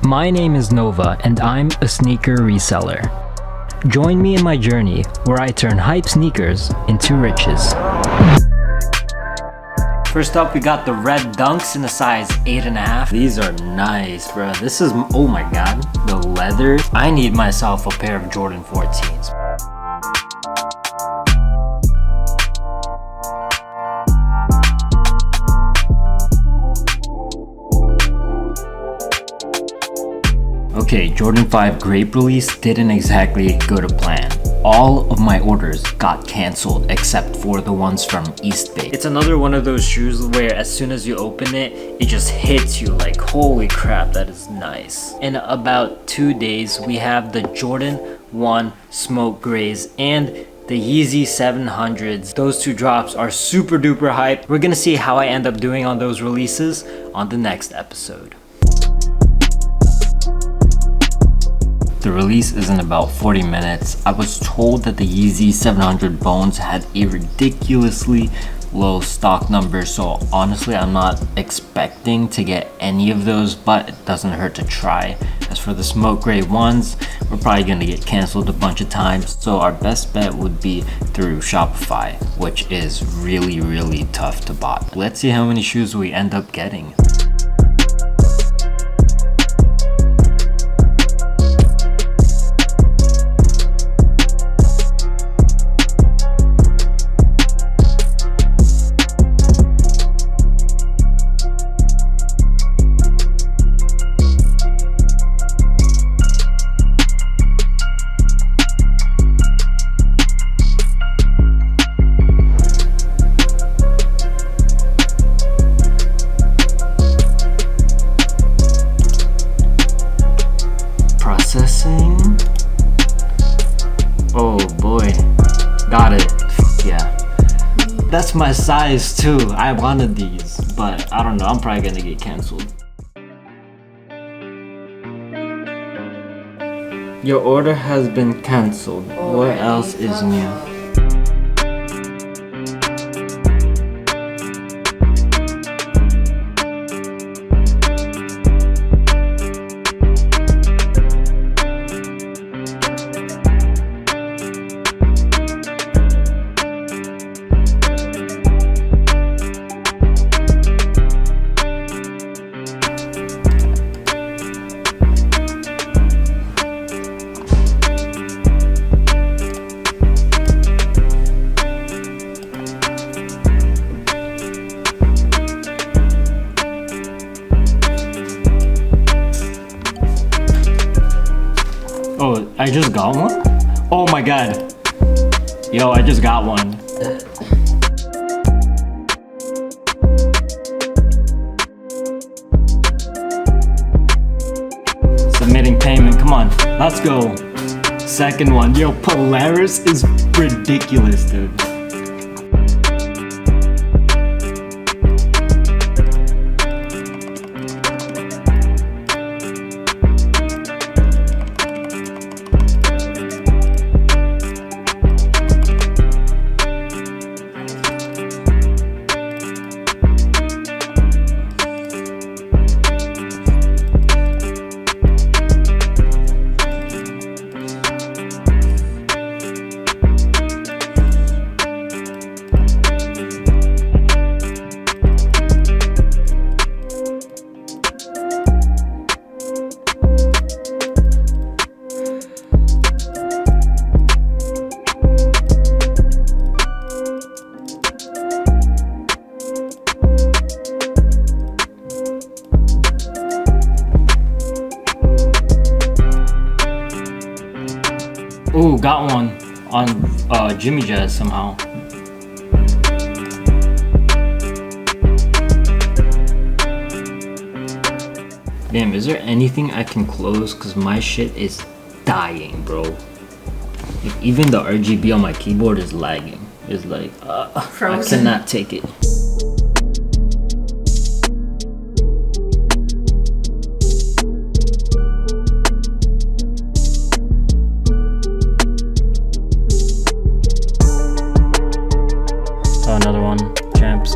My name is Nova and I'm a sneaker reseller. Join me in my journey where I turn hype sneakers into riches. First up, we got the red dunks in a size 8.5. These are nice, bro. This is, oh my god, the leather. I need myself a pair of Jordan 14s. Okay, Jordan 5 grape release didn't exactly go to plan. All of my orders got cancelled except for the ones from East Bay. It's another one of those shoes where as soon as you open it, it just hits you like, holy crap, that is nice. In about 2 days, we have the Jordan 1 Smoke Grays and the Yeezy 700s. Those two drops are super duper hype. We're gonna see how I end up doing on those releases on the next episode. The release is in about 40 minutes. I was told that the Yeezy 700 Bones had a ridiculously low stock number, so honestly I'm not expecting to get any of those, but it doesn't hurt to try. As for the smoke gray ones, we're probably gonna get canceled a bunch of times, so our best bet would be through Shopify, which is really tough to bot. Let's see how many shoes we end up getting. Oh boy, got it. Yeah, that's my size too. I wanted these, but I don't know, I'm probably gonna get canceled. Your order has been canceled. What else is new? Oh, I just got one? Oh my god. Yo, I just got one. Submitting payment, come on, let's go. Second one, yo, Polaris is ridiculous, dude. Ooh, got one on Jimmy Jazz somehow. Damn, is there anything I can close? Cause my shit is dying, bro. Like, even the RGB on my keyboard is lagging. It's like, I cannot take it. Another one, champs.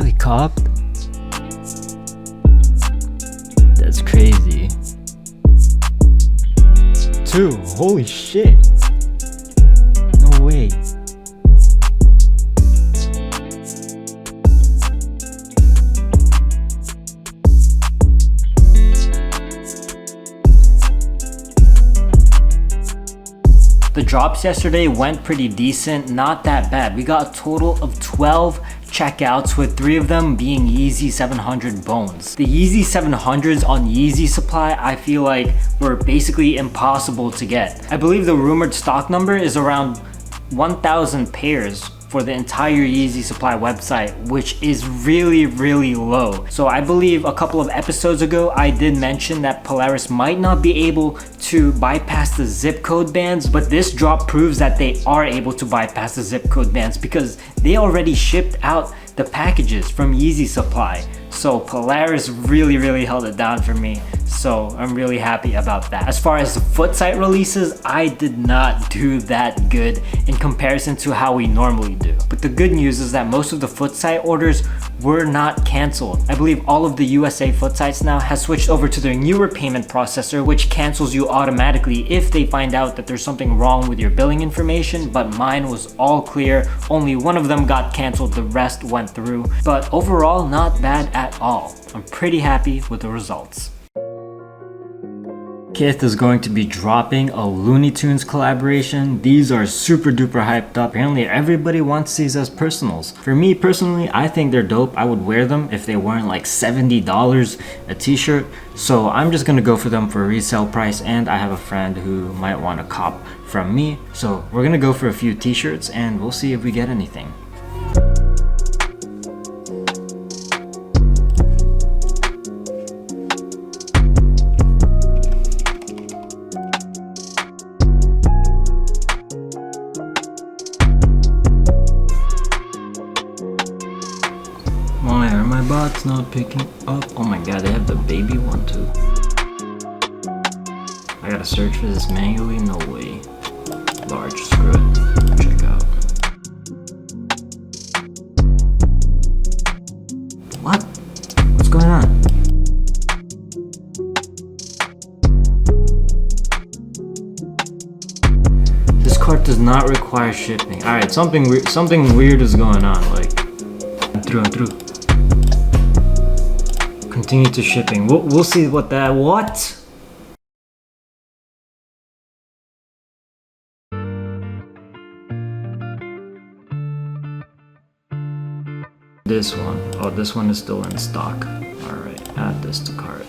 actually copped? That's crazy. 2, holy shit. No way. The drops yesterday went pretty decent, not that bad. We got a total of 12 checkouts, with 3 of them being Yeezy 700 bones. The Yeezy 700s on Yeezy Supply, I feel like were basically impossible to get. I believe the rumored stock number is around 1,000 pairs for the entire Yeezy Supply website, which is really low. So I believe a couple of episodes ago I did mention that Polaris might not be able to bypass the zip code bans, but this drop proves that they are able to bypass the zip code bans because they already shipped out the packages from Yeezy Supply. So Polaris really held it down for me. So I'm really happy about that. As far as the foot site releases, I did not do that good in comparison to how we normally do. But the good news is that most of the foot site orders were not canceled. I believe all of the USA foot sites now has switched over to their newer payment processor, which cancels you automatically if they find out that there's something wrong with your billing information, but mine was all clear. Only one of them got canceled, the rest went through. But overall, not bad at all. I'm pretty happy with the results. Kith is going to be dropping a Looney Tunes collaboration. These are super duper hyped up. Apparently everybody wants these as personals. For me personally, I think they're dope. I would wear them if they weren't like $70 a t-shirt. So I'm just gonna go for them for a resale price, and I have a friend who might want to cop from me. So we're gonna go for a few t-shirts and we'll see if we get anything. Why are my bots not picking up? Oh my god, they have the baby one too. I gotta search for this manually? No way. Large, screw it. Check out. What? What's going on? This cart does not require shipping. Alright, something weird is going on. Like, I'm through. Continue to shipping. We'll see what that. What? This one. Oh, this one is still in stock. Alright, add this to cart.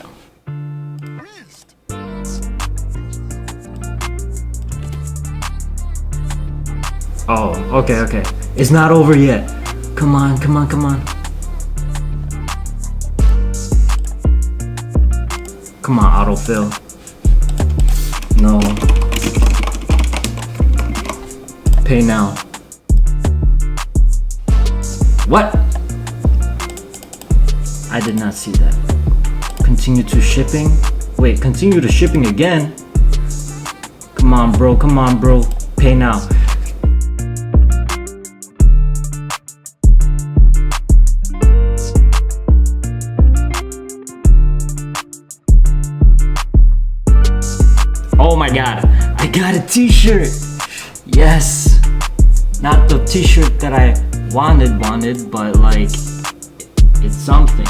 Oh, okay. It's not over yet. Come on. Come on, autofill. No. Pay now. What? I did not see that. Continue to shipping. Wait, continue to shipping again? Come on, bro. Pay now. Oh my god, I got a t-shirt! Yes! Not the t-shirt that I wanted, but like, it's something.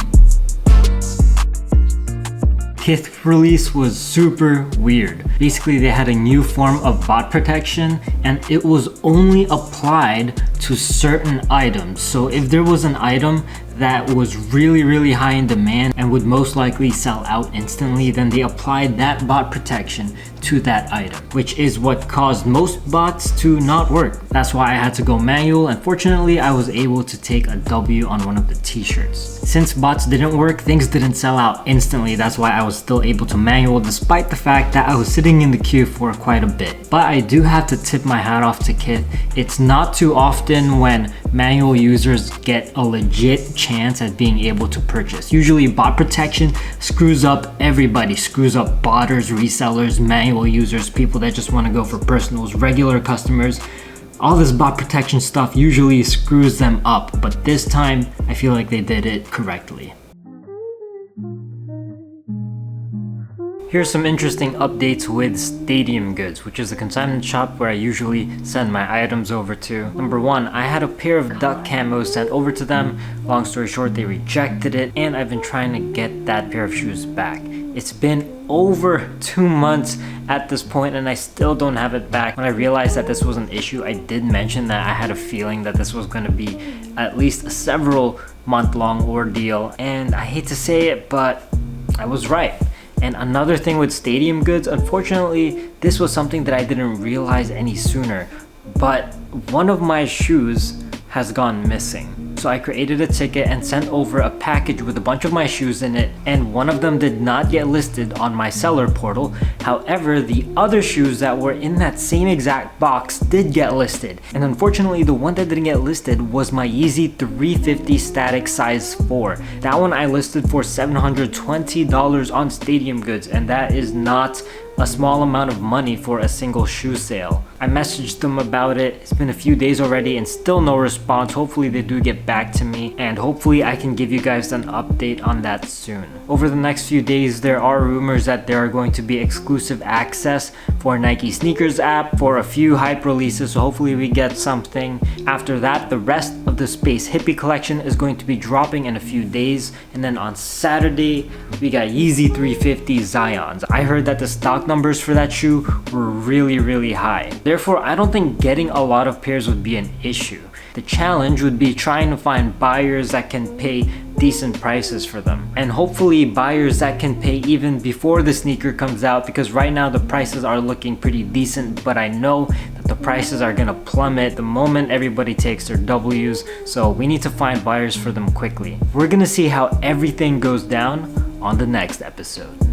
Kith release was super weird. Basically, they had a new form of bot protection, and it was only applied to certain items. So if there was an item that was really high in demand and would most likely sell out instantly, then they applied that bot protection to that item, which is what caused most bots to not work. That's why I had to go manual, and fortunately I was able to take a W on one of the t-shirts. Since bots didn't work, things didn't sell out instantly. That's why I was still able to manual despite the fact that I was sitting in the queue for quite a bit. But I do have to tip my hat off to Kith. It's not too often when manual users get a legit chance at being able to purchase. Usually bot protection screws up everybody, screws up botters, resellers, manual users, people that just want to go for personals, regular customers. All this bot protection stuff usually screws them up, but this time I feel like they did it correctly. Here's some interesting updates with Stadium Goods, which is a consignment shop where I usually send my items over to. Number one, I had a pair of duck camos sent over to them. Long story short, they rejected it, and I've been trying to get that pair of shoes back. It's been over 2 months at this point and I still don't have it back. When I realized that this was an issue, I did mention that I had a feeling that this was going to be at least a several month-long ordeal, and I hate to say it, but I was right. And another thing with Stadium Goods, unfortunately, this was something that I didn't realize any sooner, but one of my shoes has gone missing. So I created a ticket and sent over a package with a bunch of my shoes in it, and one of them did not get listed on my seller portal. However, the other shoes that were in that same exact box did get listed. And unfortunately, the one that didn't get listed was my Yeezy 350 static size 4. That one I listed for $720 on Stadium Goods, and that is not a small amount of money for a single shoe sale. I messaged them about it. It's been a few days already and still no response. Hopefully they do get back to me, and hopefully I can give you guys an update on that soon. Over the next few days, there are rumors that there are going to be exclusive access for Nike Sneakers app for a few hype releases, so hopefully we get something. After that, the rest of the Space Hippie collection is going to be dropping in a few days, and then on Saturday we got Yeezy 350 Zions. I heard that the stock numbers for that shoe were really high. Therefore, I don't think getting a lot of pairs would be an issue. The challenge would be trying to find buyers that can pay decent prices for them, and hopefully buyers that can pay even before the sneaker comes out, because right now the prices are looking pretty decent, but I know that the prices are gonna plummet the moment everybody takes their W's, so we need to find buyers for them quickly. We're gonna see how everything goes down on the next episode.